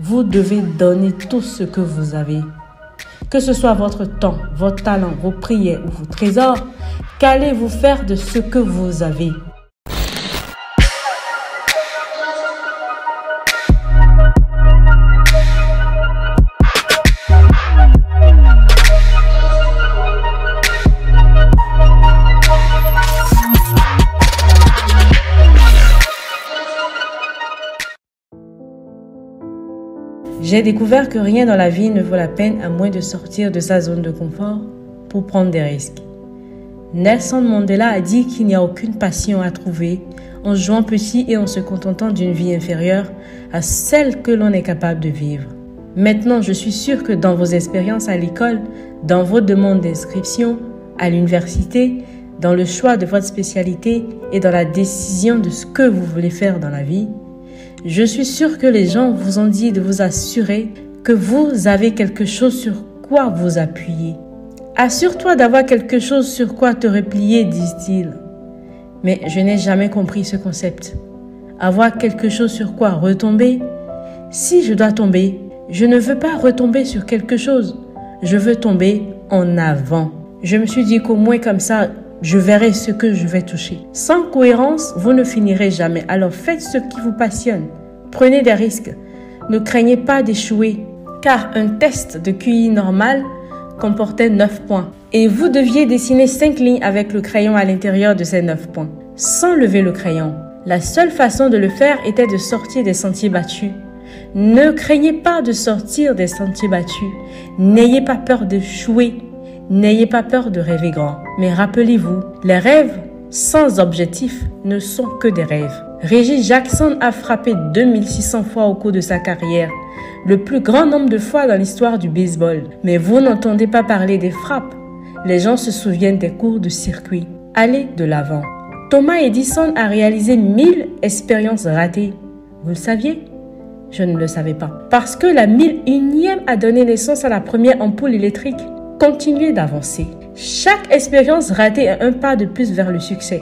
Vous devez donner tout ce que vous avez. Que ce soit votre temps, votre talent, vos prières ou vos trésors, qu'allez-vous faire de ce que vous avez? J'ai découvert que rien dans la vie ne vaut la peine à moins de sortir de sa zone de confort pour prendre des risques. Nelson Mandela a dit qu'il n'y a aucune passion à trouver en jouant petit et en se contentant d'une vie inférieure à celle que l'on est capable de vivre. Maintenant, je suis sûre que dans vos expériences à l'école, dans vos demandes d'inscription, à l'université, dans le choix de votre spécialité et dans la décision de ce que vous voulez faire dans la vie, je suis sûre que les gens vous ont dit de vous assurer que vous avez quelque chose sur quoi vous appuyer. Assure-toi d'avoir quelque chose sur quoi te replier, disent-ils. Mais je n'ai jamais compris ce concept. Avoir quelque chose sur quoi retomber? Si je dois tomber, je ne veux pas retomber sur quelque chose. Je veux tomber en avant. Je me suis dit qu'au moins comme ça, je verrai ce que je vais toucher. Sans cohérence, vous ne finirez jamais. Alors faites ce qui vous passionne. Prenez des risques. Ne craignez pas d'échouer. Car un test de QI normal comportait 9 points. Et vous deviez dessiner 5 lignes avec le crayon à l'intérieur de ces 9 points. Sans lever le crayon. La seule façon de le faire était de sortir des sentiers battus. Ne craignez pas de sortir des sentiers battus. N'ayez pas peur d'échouer. N'ayez pas peur de rêver grand, mais rappelez-vous, les rêves sans objectif ne sont que des rêves. Reggie Jackson a frappé 2600 fois au cours de sa carrière, le plus grand nombre de fois dans l'histoire du baseball. Mais vous n'entendez pas parler des frappes. Les gens se souviennent des cours de circuit. Allez de l'avant. Thomas Edison a réalisé 1000 expériences ratées. Vous le saviez? Je ne le savais pas. Parce que la 1001e a donné naissance à la première ampoule électrique. Continuez d'avancer. Chaque expérience ratée est un pas de plus vers le succès.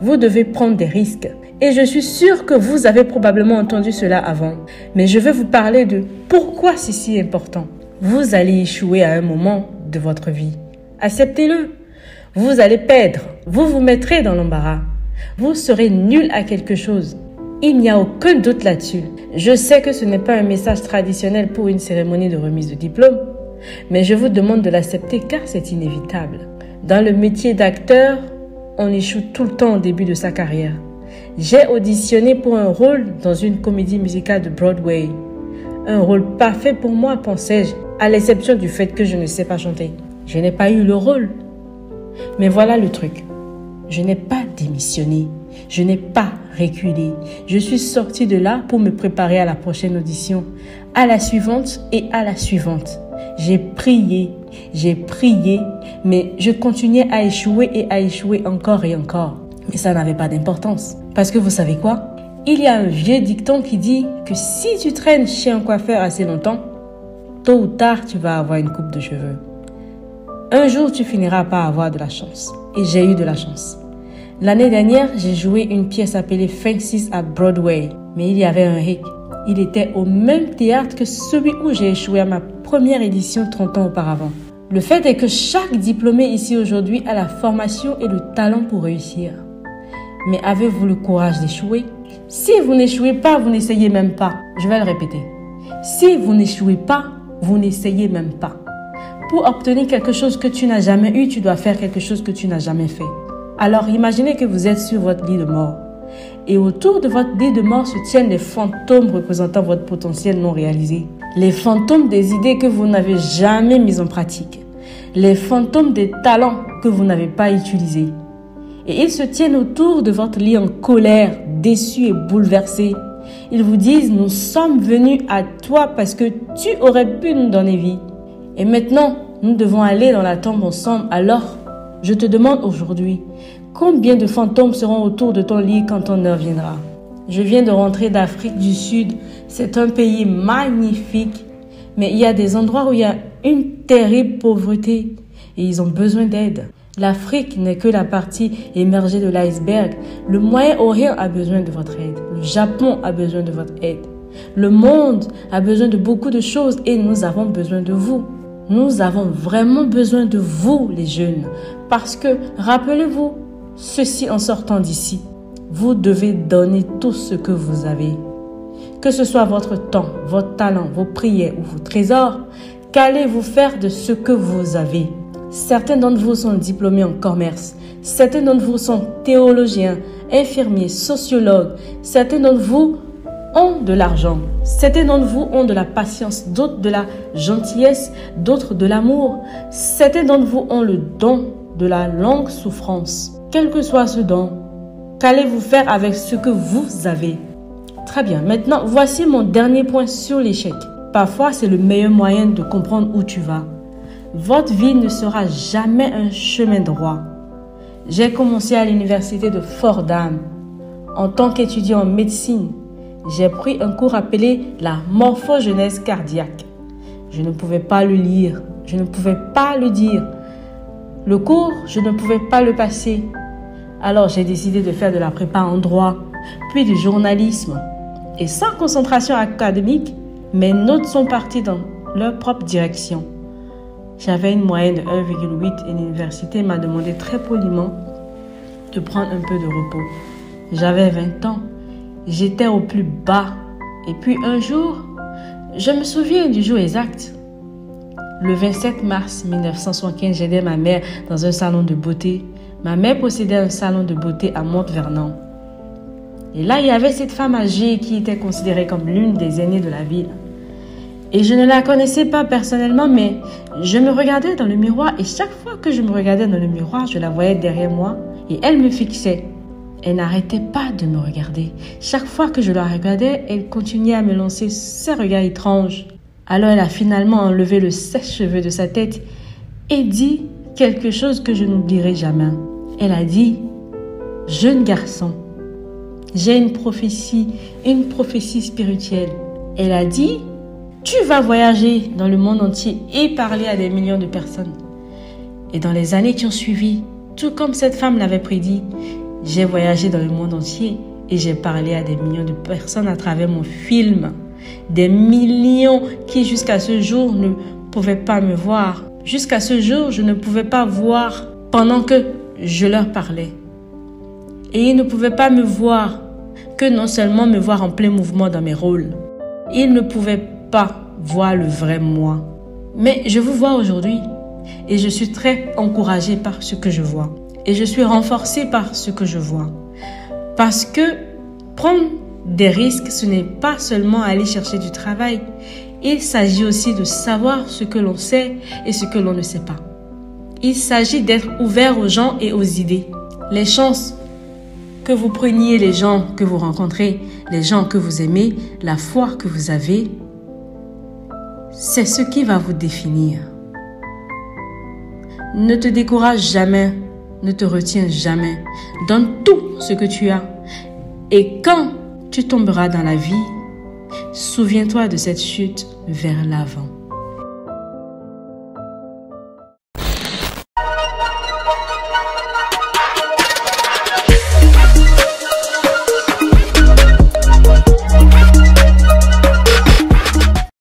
Vous devez prendre des risques. Et je suis sûre que vous avez probablement entendu cela avant. Mais je veux vous parler de pourquoi c'est si important. Vous allez échouer à un moment de votre vie. Acceptez-le. Vous allez perdre. Vous vous mettrez dans l'embarras. Vous serez nul à quelque chose. Il n'y a aucun doute là-dessus. Je sais que ce n'est pas un message traditionnel pour une cérémonie de remise de diplôme. Mais je vous demande de l'accepter car c'est inévitable. Dans le métier d'acteur, on échoue tout le temps au début de sa carrière. J'ai auditionné pour un rôle dans une comédie musicale de Broadway. Un rôle parfait pour moi, pensais-je, à l'exception du fait que je ne sais pas chanter. Je n'ai pas eu le rôle. Mais voilà le truc. Je n'ai pas démissionné. Je n'ai pas reculé. Je suis sortie de là pour me préparer à la prochaine audition, à la suivante et à la suivante. J'ai prié, mais je continuais à échouer et à échouer encore et encore. Mais ça n'avait pas d'importance. Parce que vous savez quoi? Il y a un vieux dicton qui dit que si tu traînes chez un coiffeur assez longtemps, tôt ou tard, tu vas avoir une coupe de cheveux. Un jour, tu finiras par avoir de la chance. Et j'ai eu de la chance. L'année dernière, j'ai joué une pièce appelée Francis à Broadway. Mais il y avait un hic. Il était au même théâtre que celui où j'ai échoué à ma première édition 30 ans auparavant. Le fait est que chaque diplômé ici aujourd'hui a la formation et le talent pour réussir. Mais avez-vous le courage d'échouer? Si vous n'échouez pas, vous n'essayez même pas. Je vais le répéter. Si vous n'échouez pas, vous n'essayez même pas. Pour obtenir quelque chose que tu n'as jamais eu, tu dois faire quelque chose que tu n'as jamais fait. Alors imaginez que vous êtes sur votre lit de mort. Et autour de votre lit de mort se tiennent les fantômes représentant votre potentiel non réalisé. Les fantômes des idées que vous n'avez jamais mises en pratique. Les fantômes des talents que vous n'avez pas utilisés. Et ils se tiennent autour de votre lit en colère, déçus et bouleversés. Ils vous disent, nous sommes venus à toi parce que tu aurais pu nous donner vie. Et maintenant, nous devons aller dans la tombe ensemble. Alors, je te demande aujourd'hui, combien de fantômes seront autour de ton lit quand ton heure viendra? Je viens de rentrer d'Afrique du Sud. C'est un pays magnifique. Mais il y a des endroits où il y a une terrible pauvreté. Et ils ont besoin d'aide. L'Afrique n'est que la partie émergée de l'iceberg. Le Moyen-Orient a besoin de votre aide. Le Japon a besoin de votre aide. Le monde a besoin de beaucoup de choses et nous avons besoin de vous. Nous avons vraiment besoin de vous, les jeunes. Parce que, rappelez-vous, ceci en sortant d'ici, vous devez donner tout ce que vous avez. Que ce soit votre temps, votre talent, vos prières ou vos trésors, qu'allez-vous faire de ce que vous avez? Certains d'entre vous sont diplômés en commerce. Certains d'entre vous sont théologiens, infirmiers, sociologues. Certains d'entre vous ont de l'argent. Certains d'entre vous ont de la patience, d'autres de la gentillesse, d'autres de l'amour. Certains d'entre vous ont le don de la longue souffrance. Quel que soit ce don, qu'allez-vous faire avec ce que vous avez? Très bien. Maintenant, voici mon dernier point sur l'échec. Parfois, c'est le meilleur moyen de comprendre où tu vas. Votre vie ne sera jamais un chemin droit. J'ai commencé à l'université de Fordham. En tant qu'étudiant en médecine, j'ai pris un cours appelé la morphogenèse cardiaque. Je ne pouvais pas le lire, je ne pouvais pas le dire. Le cours, je ne pouvais pas le passer. Alors j'ai décidé de faire de la prépa en droit, puis du journalisme. Et sans concentration académique, mes notes sont parties dans leur propre direction. J'avais une moyenne de 1,8 et l'université m'a demandé très poliment de prendre un peu de repos. J'avais 20 ans. J'étais au plus bas. Et puis un jour, je me souviens du jour exact. Le 27 mars 1975, j'aidais ma mère dans un salon de beauté. Ma mère possédait un salon de beauté à Mont-Vernon. Et là, il y avait cette femme âgée qui était considérée comme l'une des aînées de la ville. Et je ne la connaissais pas personnellement, mais je me regardais dans le miroir et chaque fois que je me regardais dans le miroir, je la voyais derrière moi et elle me fixait. Elle n'arrêtait pas de me regarder. Chaque fois que je la regardais, elle continuait à me lancer ses regards étranges. Alors elle a finalement enlevé le sèche-cheveux de sa tête et dit quelque chose que je n'oublierai jamais. Elle a dit « Jeune garçon, j'ai une prophétie spirituelle. » Elle a dit « Tu vas voyager dans le monde entier et parler à des millions de personnes. » Et dans les années qui ont suivi, tout comme cette femme l'avait prédit, j'ai voyagé dans le monde entier et j'ai parlé à des millions de personnes à travers mon film. Des millions qui jusqu'à ce jour ne pouvaient pas me voir. Jusqu'à ce jour, je ne pouvais pas voir pendant que je leur parlais. Et ils ne pouvaient pas me voir que non seulement me voir en plein mouvement dans mes rôles. Ils ne pouvaient pas voir le vrai moi. Mais je vous vois aujourd'hui et je suis très encouragée par ce que je vois. Et je suis renforcée par ce que je vois. Parce que prendre des risques, ce n'est pas seulement aller chercher du travail. Il s'agit aussi de savoir ce que l'on sait et ce que l'on ne sait pas. Il s'agit d'être ouvert aux gens et aux idées. Les chances que vous preniez, les gens que vous rencontrez, les gens que vous aimez, la foi que vous avez, c'est ce qui va vous définir. Ne te décourage jamais. Ne te retiens jamais. Donne tout ce que tu as. Et quand tu tomberas dans la vie, souviens-toi de cette chute vers l'avant.